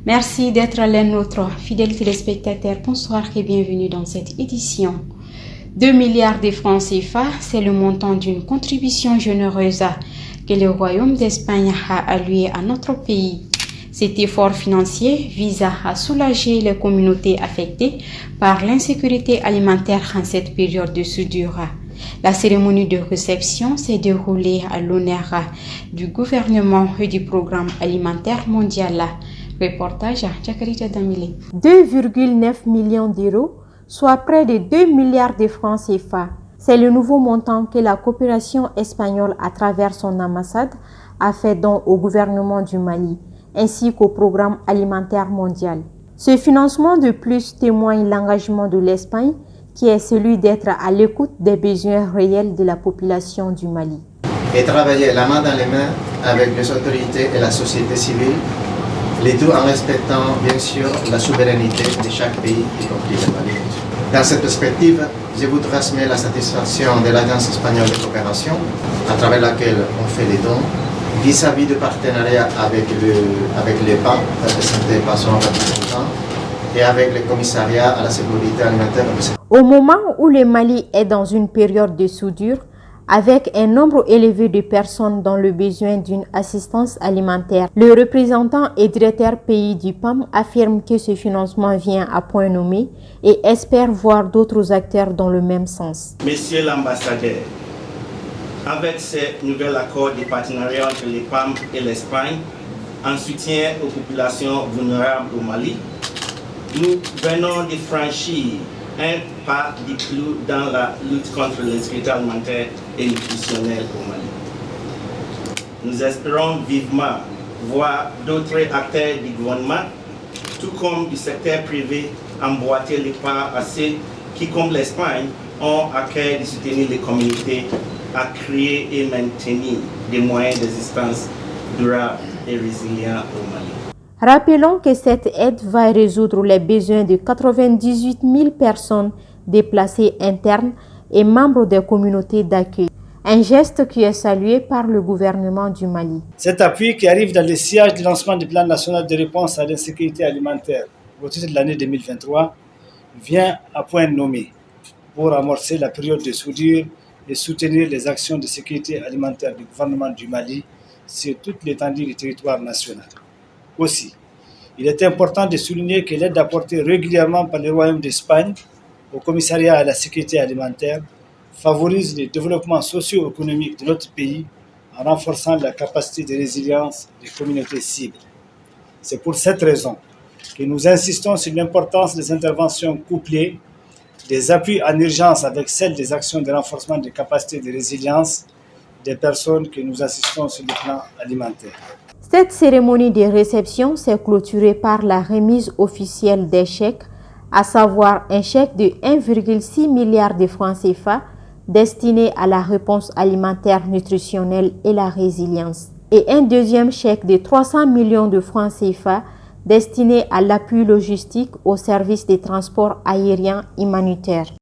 Merci d'être les nôtres, fidèles téléspectateurs. Bonsoir et bienvenue dans cette édition. 2 milliards de francs CFA, c'est le montant d'une contribution généreuse que le Royaume d'Espagne a alloué à notre pays. Cet effort financier vise à soulager les communautés affectées par l'insécurité alimentaire en cette période de soudure. La cérémonie de réception s'est déroulée à l'honneur du gouvernement et du programme alimentaire mondial. Reportage à Jakarita Damile. 2,9 millions d'euros, soit près de 2 milliards de francs CFA. C'est le nouveau montant que la coopération espagnole, à travers son ambassade, a fait don au gouvernement du Mali, ainsi qu'au programme alimentaire mondial. Ce financement de plus témoigne l'engagement de l'Espagne, qui est celui d'être à l'écoute des besoins réels de la population du Mali. Et travailler la main dans les mains avec les autorités et la société civile, les tout en respectant bien sûr la souveraineté de chaque pays, y compris le Mali. Dans cette perspective, je vous transmets la satisfaction de l'Agence espagnole de coopération, à travers laquelle on fait les dons, vis-à-vis du partenariat avec les PAM, représenté par son représentant, et avec le commissariat à la sécurité alimentaire. Au moment où le Mali est dans une période de soudure, avec un nombre élevé de personnes dans le besoin d'une assistance alimentaire, le représentant et directeur pays du PAM affirme que ce financement vient à point nommé et espère voir d'autres acteurs dans le même sens. Monsieur l'ambassadeur, avec ce nouvel accord de partenariat entre les PAM et l'Espagne, en soutien aux populations vulnérables au Mali, nous venons de franchir un pas de plus dans la lutte contre l'insécurité alimentaire et nutritionnelle au Mali. Nous espérons vivement voir d'autres acteurs du gouvernement, tout comme du secteur privé, emboîter les pas à ceux qui, comme l'Espagne, ont à cœur de soutenir les communautés à créer et maintenir des moyens d'existence durables et résilients au Mali. Rappelons que cette aide va résoudre les besoins de 98 000 personnes déplacées internes et membres des communautés d'accueil. Un geste qui est salué par le gouvernement du Mali. Cet appui qui arrive dans le sillage du lancement du plan national de réponse à l'insécurité alimentaire au titre de l'année 2023 vient à point nommé pour amorcer la période de soudure et soutenir les actions de sécurité alimentaire du gouvernement du Mali sur toute l'étendue du territoire national. Aussi, il est important de souligner que l'aide apportée régulièrement par le Royaume d'Espagne au commissariat à la sécurité alimentaire favorise le développement socio-économique de notre pays en renforçant la capacité de résilience des communautés cibles. C'est pour cette raison que nous insistons sur l'importance des interventions couplées, des appuis en urgence avec celles des actions de renforcement des capacités de résilience des personnes que nous assistons sur le plan alimentaire. Cette cérémonie de réception s'est clôturée par la remise officielle des chèques, à savoir un chèque de 1,6 milliard de francs CFA destiné à la réponse alimentaire nutritionnelle et la résilience, et un deuxième chèque de 300 millions de francs CFA destiné à l'appui logistique au service des transports aériens humanitaires.